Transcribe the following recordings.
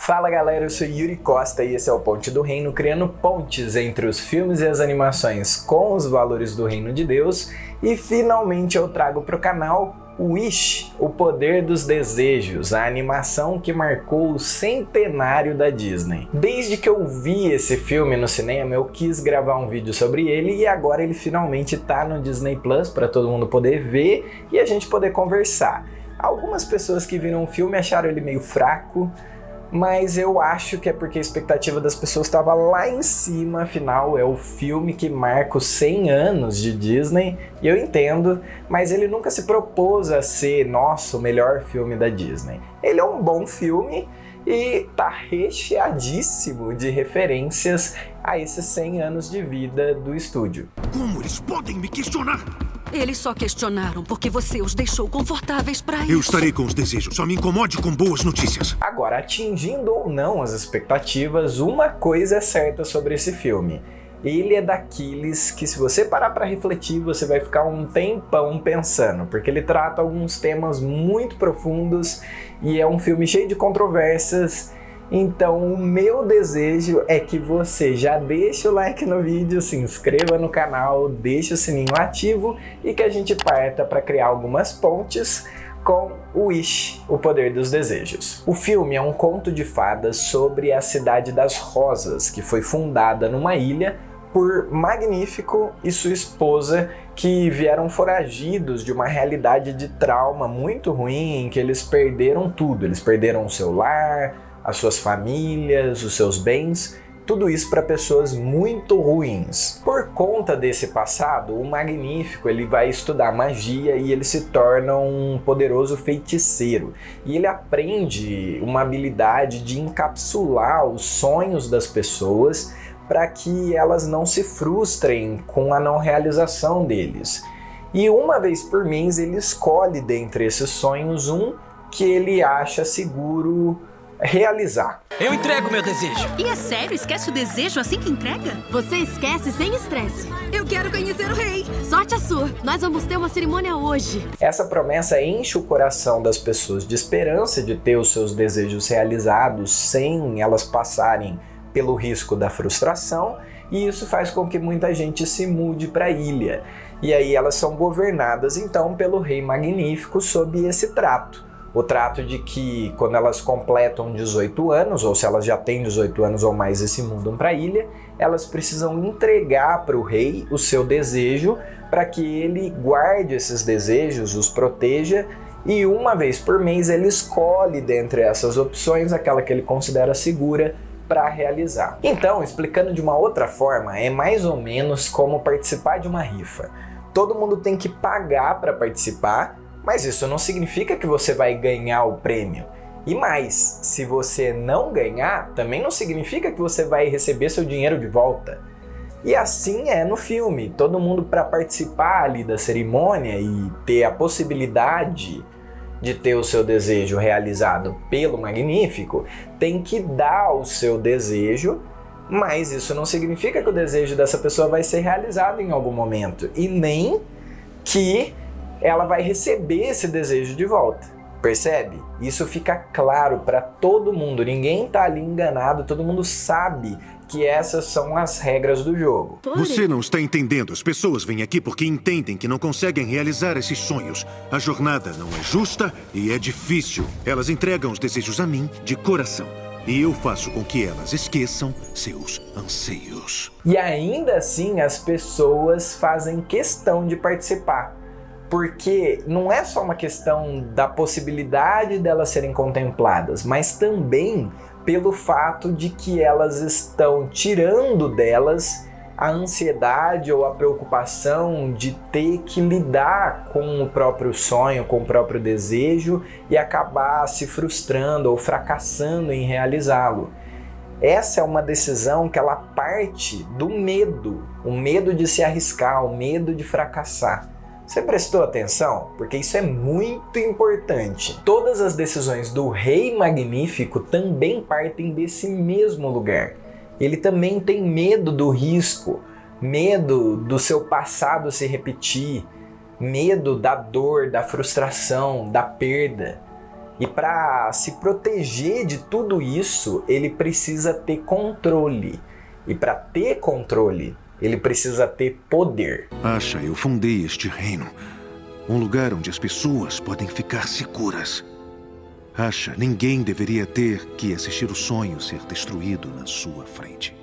Fala galera, eu sou Yuri Costa e esse é o Ponte do Reino, criando pontes entre os filmes e as animações com os valores do Reino de Deus. E finalmente eu trago para o canal Wish, o Poder dos Desejos, a animação que marcou o centenário da Disney. Desde que eu vi esse filme no cinema, eu quis gravar um vídeo sobre ele e agora ele finalmente tá no Disney Plus para todo mundo poder ver e a gente poder conversar. Algumas pessoas que viram o filme acharam ele meio fraco, mas eu acho que é porque a expectativa das pessoas estava lá em cima, afinal é o filme que marca os 100 anos de Disney, e eu entendo, mas ele nunca se propôs a ser, nossa, o melhor filme da Disney. Ele é um bom filme e tá recheadíssimo de referências a esses 100 anos de vida do estúdio. Como eles podem me questionar? Eles só questionaram porque você os deixou confortáveis pra isso. Eu estarei com os desejos, só me incomode com boas notícias. Agora, atingindo ou não as expectativas, uma coisa é certa sobre esse filme. Ele é daqueles que, se você parar para refletir, você vai ficar um tempão pensando, porque ele trata alguns temas muito profundos e é um filme cheio de controvérsias. Então o meu desejo é que você já deixe o like no vídeo, se inscreva no canal, deixe o sininho ativo e que a gente parta para criar algumas pontes com Wish, o Poder dos Desejos. O filme é um conto de fadas sobre a Cidade das Rosas, que foi fundada numa ilha por Magnífico e sua esposa, que vieram foragidos de uma realidade de trauma muito ruim, em que eles perderam tudo. Eles perderam o seu lar, as suas famílias, os seus bens, tudo isso para pessoas muito ruins. Por conta desse passado, o Magnífico ele vai estudar magia e ele se torna um poderoso feiticeiro. E ele aprende uma habilidade de encapsular os sonhos das pessoas para que elas não se frustrem com a não realização deles. E uma vez por mês ele escolhe dentre esses sonhos um que ele acha seguro realizar. Eu entrego meu desejo. E é sério? Esquece o desejo assim que entrega? Você esquece sem estresse. Eu quero conhecer o rei. Sorte a sua. Nós vamos ter uma cerimônia hoje. Essa promessa enche o coração das pessoas de esperança de ter os seus desejos realizados sem elas passarem pelo risco da frustração, e isso faz com que muita gente se mude para a ilha. E aí elas são governadas então pelo Rei Magnífico sob esse trato. O trato de que quando elas completam 18 anos, ou se elas já têm 18 anos ou mais e se mudam para a ilha, elas precisam entregar para o rei o seu desejo para que ele guarde esses desejos, os proteja, e uma vez por mês ele escolhe dentre essas opções aquela que ele considera segura para realizar. Então, explicando de uma outra forma, é mais ou menos como participar de uma rifa. Todo mundo tem que pagar para participar, mas isso não significa que você vai ganhar o prêmio. E mais, se você não ganhar, também não significa que você vai receber seu dinheiro de volta. E assim é no filme. Todo mundo, para participar ali da cerimônia e ter a possibilidade de ter o seu desejo realizado pelo Magnífico, tem que dar o seu desejo, mas isso não significa que o desejo dessa pessoa vai ser realizado em algum momento. E nem que ela vai receber esse desejo de volta. Percebe? Isso fica claro para todo mundo, ninguém tá ali enganado, todo mundo sabe que essas são as regras do jogo. Você não está entendendo. As pessoas vêm aqui porque entendem que não conseguem realizar esses sonhos. A jornada não é justa e é difícil. Elas entregam os desejos a mim de coração. E eu faço com que elas esqueçam seus anseios. E ainda assim as pessoas fazem questão de participar. Porque não é só uma questão da possibilidade delas serem contempladas, mas também pelo fato de que elas estão tirando delas a ansiedade ou a preocupação de ter que lidar com o próprio sonho, com o próprio desejo e acabar se frustrando ou fracassando em realizá-lo. Essa é uma decisão que ela parte do medo, o medo de se arriscar, o medo de fracassar. Você prestou atenção? Porque isso é muito importante. Todas as decisões do Rei Magnífico também partem desse mesmo lugar. Ele também tem medo do risco, medo do seu passado se repetir, medo da dor, da frustração, da perda. E para se proteger de tudo isso, ele precisa ter controle. E para ter controle, ele precisa ter poder. Asha, eu fundei este reino. Um lugar onde as pessoas podem ficar seguras. Asha, ninguém deveria ter que assistir o sonho ser destruído na sua frente.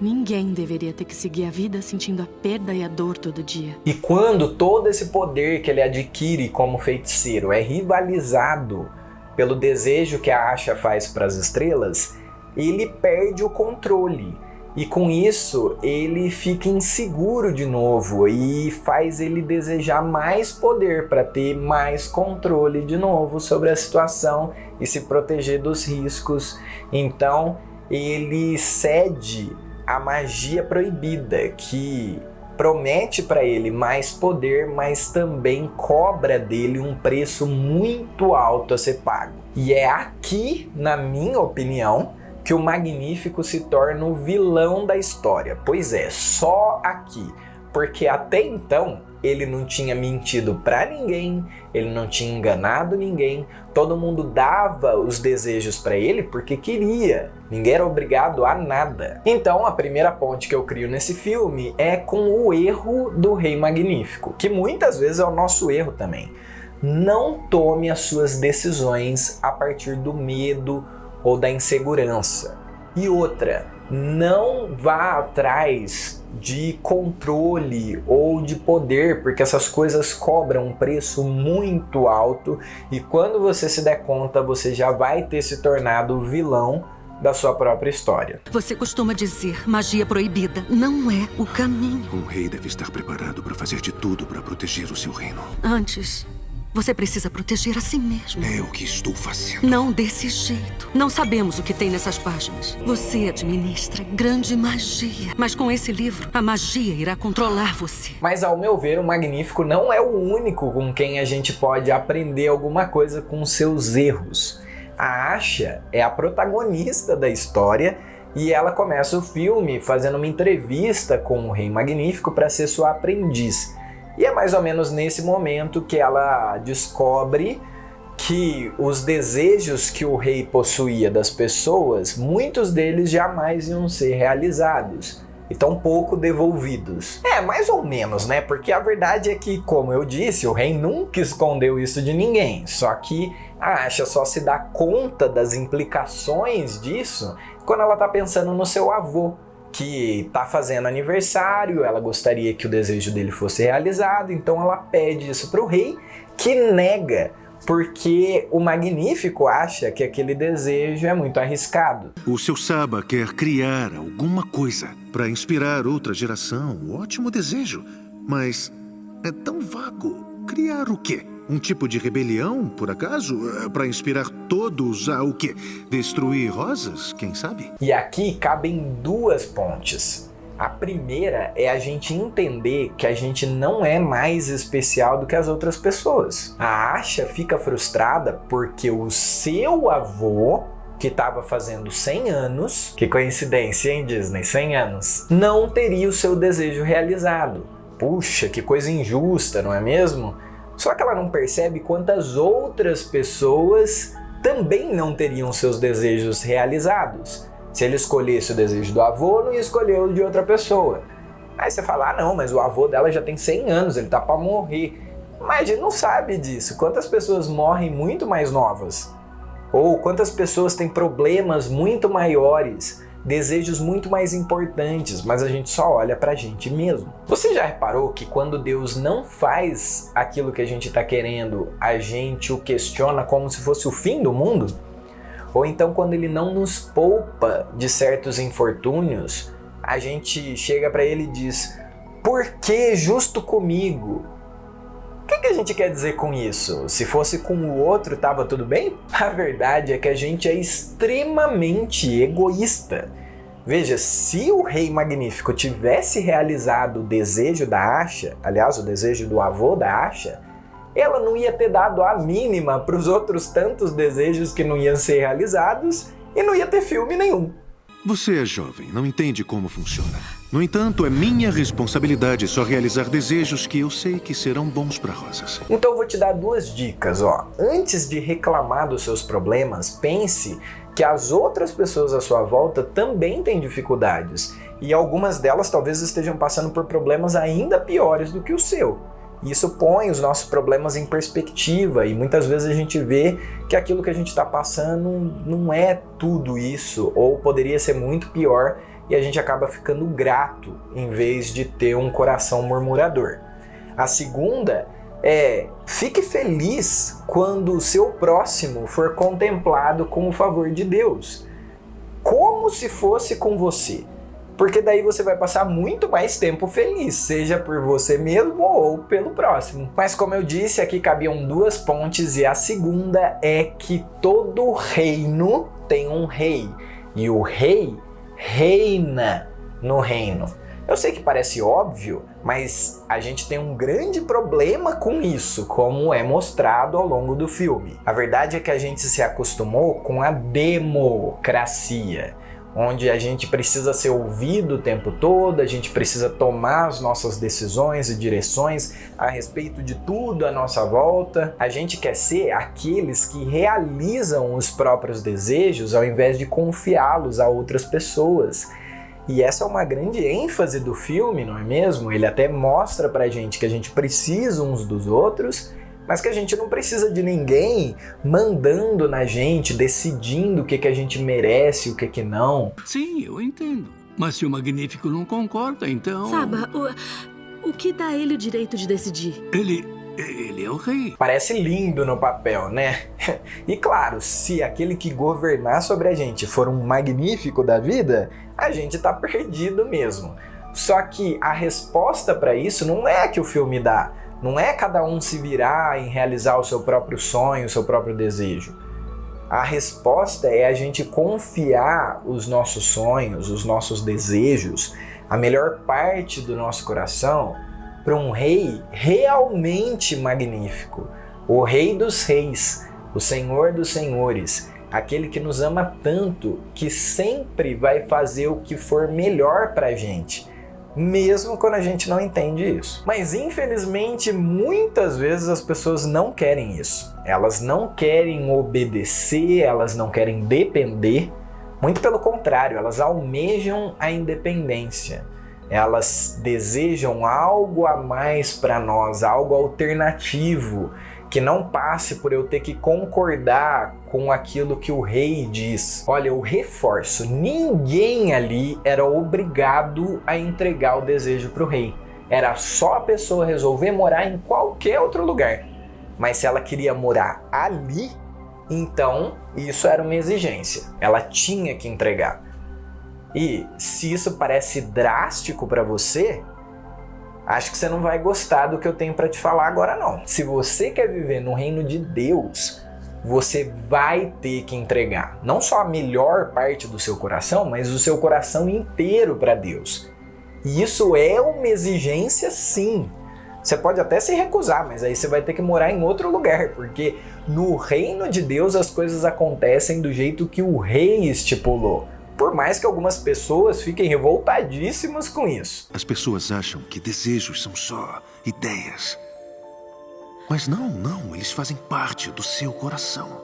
Ninguém deveria ter que seguir a vida sentindo a perda e a dor todo dia. E quando todo esse poder que ele adquire como feiticeiro é rivalizado pelo desejo que a Asha faz para as estrelas, ele perde o controle. E com isso, ele fica inseguro de novo e faz ele desejar mais poder para ter mais controle de novo sobre a situação e se proteger dos riscos. Então, ele cede à magia proibida, que promete para ele mais poder, mas também cobra dele um preço muito alto a ser pago. E é aqui, na minha opinião, que o Magnífico se torna o vilão da história. Pois é, só aqui. Porque até então ele não tinha mentido pra ninguém, ele não tinha enganado ninguém, todo mundo dava os desejos pra ele porque queria, ninguém era obrigado a nada. Então a primeira ponte que eu crio nesse filme é com o erro do Rei Magnífico, que muitas vezes é o nosso erro também. Não tome as suas decisões a partir do medo ou da insegurança. E outra, não vá atrás de controle ou de poder, porque essas coisas cobram um preço muito alto e quando você se der conta, você já vai ter se tornado o vilão da sua própria história. Você costuma dizer magia proibida não é o caminho. Um rei deve estar preparado para fazer de tudo para proteger o seu reino. Antes, você precisa proteger a si mesmo. É o que estou fazendo. Não desse jeito. Não sabemos o que tem nessas páginas. Você administra grande magia. Mas com esse livro, a magia irá controlar você. Mas ao meu ver, o Magnífico não é o único com quem a gente pode aprender alguma coisa com seus erros. A Asha é a protagonista da história e ela começa o filme fazendo uma entrevista com o Rei Magnífico para ser sua aprendiz. E é mais ou menos nesse momento que ela descobre que os desejos que o rei possuía das pessoas, muitos deles jamais iam ser realizados e tampouco devolvidos. É, mais ou menos, né? Porque a verdade é que, como eu disse, o rei nunca escondeu isso de ninguém. Só que a Asha só se dá conta das implicações disso quando ela tá pensando no seu avô, que tá fazendo aniversário, ela gostaria que o desejo dele fosse realizado, então ela pede isso pro rei, que nega, porque o Magnífico acha que aquele desejo é muito arriscado. O seu Saba quer criar alguma coisa para inspirar outra geração. Ótimo desejo, mas é tão vago. Criar o quê? Um tipo de rebelião, por acaso? Para inspirar todos a o quê? Destruir rosas, quem sabe? E aqui cabem duas pontes. A primeira é a gente entender que a gente não é mais especial do que as outras pessoas. A Asha fica frustrada porque o seu avô, que estava fazendo 100 anos, que coincidência, hein, Disney? 100 anos, não teria o seu desejo realizado. Puxa, que coisa injusta, não é mesmo? Só que ela não percebe quantas outras pessoas também não teriam seus desejos realizados. Se ele escolhesse o desejo do avô, não ia escolher o de outra pessoa. Aí você fala, ah não, mas o avô dela já tem 100 anos, ele tá para morrer. Mas a gente não sabe disso. Quantas pessoas morrem muito mais novas? Ou quantas pessoas têm problemas muito maiores, desejos muito mais importantes, mas a gente só olha pra gente mesmo. Você já reparou que quando Deus não faz aquilo que a gente tá querendo, a gente o questiona como se fosse o fim do mundo? Ou então quando ele não nos poupa de certos infortúnios, a gente chega pra ele e diz, por que justo comigo? O que a gente quer dizer com isso? Se fosse com o outro, tava tudo bem? A verdade é que a gente é extremamente egoísta. Veja, se o Rei Magnífico tivesse realizado o desejo da Asha, aliás, o desejo do avô da Asha, ela não ia ter dado a mínima para os outros tantos desejos que não iam ser realizados e não ia ter filme nenhum. Você é jovem, não entende como funciona. No entanto, é minha responsabilidade só realizar desejos que eu sei que serão bons para Rosas. Então eu vou te dar 2 dicas, ó. Antes de reclamar dos seus problemas, pense que as outras pessoas à sua volta também têm dificuldades. E algumas delas talvez estejam passando por problemas ainda piores do que o seu. Isso põe os nossos problemas em perspectiva e muitas vezes a gente vê que aquilo que a gente está passando não é tudo isso, ou poderia ser muito pior, e a gente acaba ficando grato em vez de ter um coração murmurador. A segunda é: fique feliz quando o seu próximo for contemplado com o favor de Deus, como se fosse com você. Porque daí você vai passar muito mais tempo feliz, seja por você mesmo ou pelo próximo. Mas como eu disse, aqui cabiam 2 pontes e a segunda é que todo reino tem um rei e o rei reina no reino. Eu sei que parece óbvio, mas a gente tem um grande problema com isso, como é mostrado ao longo do filme. A verdade é que a gente se acostumou com a democracia, onde a gente precisa ser ouvido o tempo todo, a gente precisa tomar as nossas decisões e direções a respeito de tudo à nossa volta. A gente quer ser aqueles que realizam os próprios desejos ao invés de confiá-los a outras pessoas. E essa é uma grande ênfase do filme, não é mesmo? Ele até mostra pra gente que a gente precisa uns dos outros, mas que a gente não precisa de ninguém mandando na gente, decidindo o que a gente merece e o que não. Sim, eu entendo. Mas se o Magnífico não concorda, então... Saba, o que dá ele o direito de decidir? Ele é o rei. Parece lindo no papel, né? E claro, se aquele que governar sobre a gente for um magnífico da vida, a gente tá perdido mesmo. Só que a resposta para isso não é a que o filme dá. Não é cada um se virar em realizar o seu próprio sonho, o seu próprio desejo. A resposta é a gente confiar os nossos sonhos, os nossos desejos, a melhor parte do nosso coração para um rei realmente magnífico, o Rei dos Reis, o Senhor dos Senhores, aquele que nos ama tanto que sempre vai fazer o que for melhor para a gente, mesmo quando a gente não entende isso. Mas infelizmente muitas vezes as pessoas não querem isso. Elas não querem obedecer, elas não querem depender. Muito pelo contrário, elas almejam a independência. Elas desejam algo a mais para nós, algo alternativo, que não passe por eu ter que concordar com aquilo que o rei diz. Olha, eu reforço, ninguém ali era obrigado a entregar o desejo para o rei. Era só a pessoa resolver morar em qualquer outro lugar. Mas se ela queria morar ali, então isso era uma exigência. Ela tinha que entregar. E se isso parece drástico para você, acho que você não vai gostar do que eu tenho para te falar agora não. Se você quer viver no reino de Deus, você vai ter que entregar não só a melhor parte do seu coração, mas o seu coração inteiro para Deus. E isso é uma exigência, sim. Você pode até se recusar, mas aí você vai ter que morar em outro lugar, porque no reino de Deus as coisas acontecem do jeito que o rei estipulou. Por mais que algumas pessoas fiquem revoltadíssimas com isso. As pessoas acham que desejos são só ideias. Mas não, eles fazem parte do seu coração.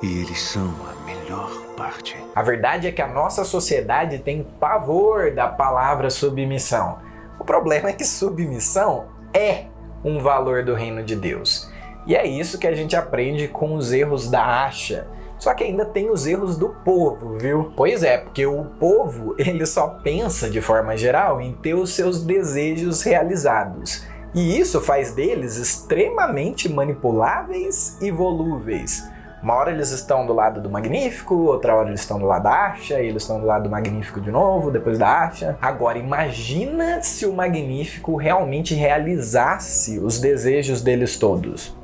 E eles são a melhor parte. A verdade é que a nossa sociedade tem pavor da palavra submissão. O problema é que submissão é um valor do reino de Deus. E é isso que a gente aprende com os erros da Asha. Só que ainda tem os erros do povo, viu? Pois é, porque o povo, ele só pensa de forma geral em ter os seus desejos realizados. E isso faz deles extremamente manipuláveis e volúveis. Uma hora eles estão do lado do Magnífico, outra hora eles estão do lado da Asha, eles estão do lado do Magnífico de novo, depois da Asha. Agora, imagina se o Magnífico realmente realizasse os desejos deles todos.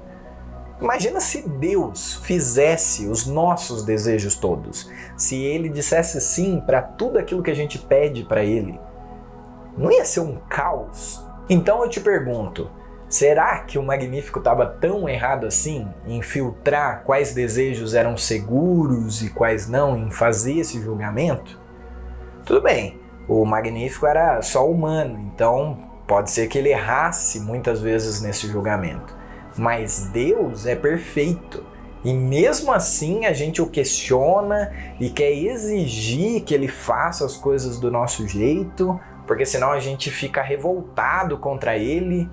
Imagina se Deus fizesse os nossos desejos todos. Se Ele dissesse sim para tudo aquilo que a gente pede para Ele. Não ia ser um caos? Então eu te pergunto, será que o Magnífico estava tão errado assim em filtrar quais desejos eram seguros e quais não, em fazer esse julgamento? Tudo bem, O Magnífico era só humano, então pode ser que ele errasse muitas vezes nesse julgamento. Mas Deus é perfeito. E mesmo assim a gente o questiona e quer exigir que ele faça as coisas do nosso jeito, porque senão a gente fica revoltado contra ele.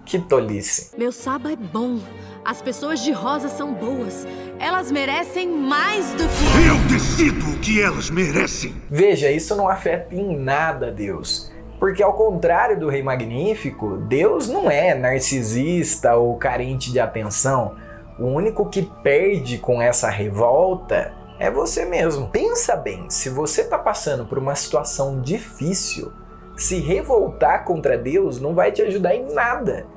Que tolice. Meu Saba é bom. As pessoas de rosa são boas. Elas merecem mais do que... Eu decido o que elas merecem. Veja, isso não afeta em nada Deus. Porque ao contrário do Rei Magnífico, Deus não é narcisista ou carente de atenção. O único que perde com essa revolta é você mesmo. Pensa bem, se você está passando por uma situação difícil, se revoltar contra Deus não vai te ajudar em nada.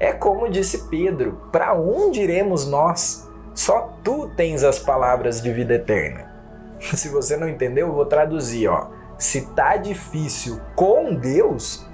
É como disse Pedro, para onde iremos nós? Só tu tens as palavras de vida eterna. Se você não entendeu, eu vou traduzir, ó. Se tá difícil com Deus,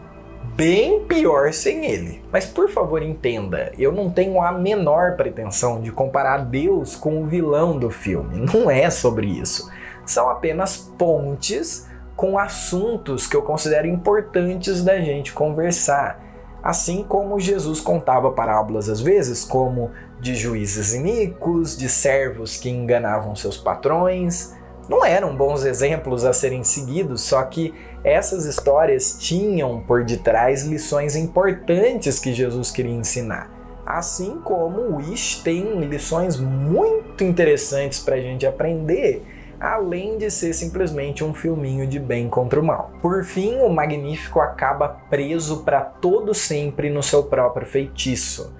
bem pior sem ele. Mas por favor entenda, eu não tenho a menor pretensão de comparar Deus com o vilão do filme. Não é sobre isso. São apenas pontes com assuntos que eu considero importantes da gente conversar. Assim como Jesus contava parábolas às vezes, como de juízes iníquos, de servos que enganavam seus patrões. Não eram bons exemplos a serem seguidos, só que essas histórias tinham por detrás lições importantes que Jesus queria ensinar. Assim como o Wish tem lições muito interessantes para a gente aprender, além de ser simplesmente um filminho de bem contra o mal. Por fim, o Magnífico acaba preso para todo sempre no seu próprio feitiço.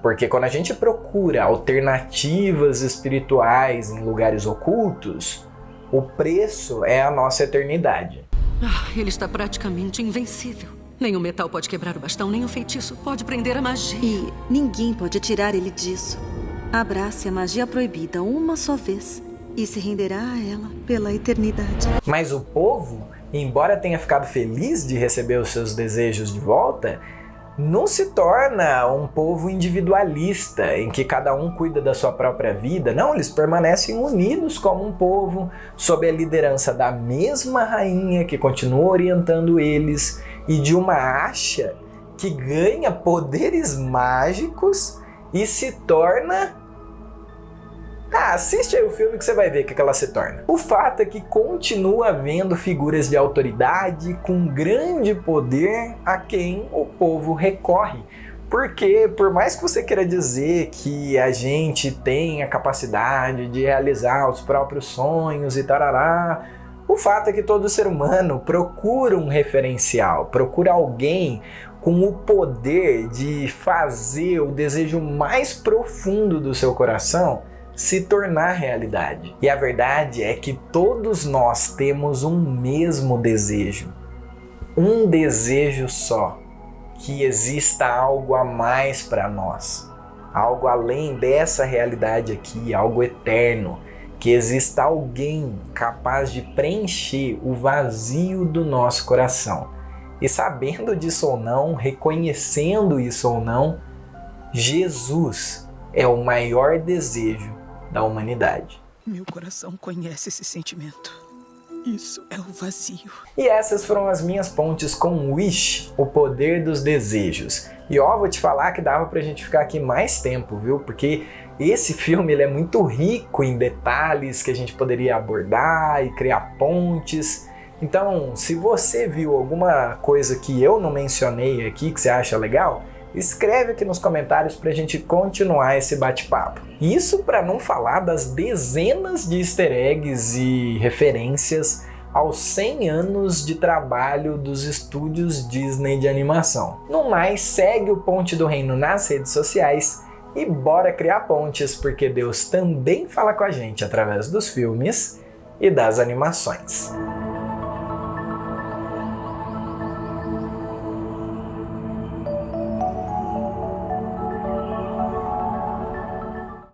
Porque quando a gente procura alternativas espirituais em lugares ocultos, o preço é a nossa eternidade. Ele está praticamente invencível. Nem o metal pode quebrar o bastão, nem o feitiço pode prender a magia. E ninguém pode tirar ele disso. Abrace a magia proibida uma só vez e se renderá a ela pela eternidade. Mas o povo, embora tenha ficado feliz de receber os seus desejos de volta, não se torna um povo individualista, em que cada um cuida da sua própria vida. Não, eles permanecem unidos como um povo, sob a liderança da mesma rainha que continua orientando eles e de uma Asha que ganha poderes mágicos e se torna... assiste aí o filme que você vai ver o que ela se torna. O fato é que continua havendo figuras de autoridade com grande poder a quem o povo recorre. Porque por mais que você queira dizer que a gente tem a capacidade de realizar os próprios sonhos e tarará, o fato é que todo ser humano procura um referencial, procura alguém com o poder de fazer o desejo mais profundo do seu coração se tornar realidade. E a verdade é que todos nós temos um mesmo desejo. Um desejo só. Que exista algo a mais para nós. Algo além dessa realidade aqui, algo eterno. Que exista alguém capaz de preencher o vazio do nosso coração. E sabendo disso ou não, reconhecendo isso ou não, Jesus é o maior desejo da humanidade. Meu coração conhece esse sentimento. Isso é o vazio. E essas foram as minhas pontes com Wish, o poder dos desejos. E ó, vou te falar que dava pra gente ficar aqui mais tempo, viu? Porque esse filme ele é muito rico em detalhes que a gente poderia abordar e criar pontes. Então, se você viu alguma coisa que eu não mencionei aqui que você acha legal, escreve aqui nos comentários pra gente continuar esse bate-papo. Isso para não falar das dezenas de easter eggs e referências aos 100 anos de trabalho dos estúdios Disney de animação. No mais, segue o Ponte do Reino nas redes sociais e bora criar pontes, porque Deus também fala com a gente através dos filmes e das animações.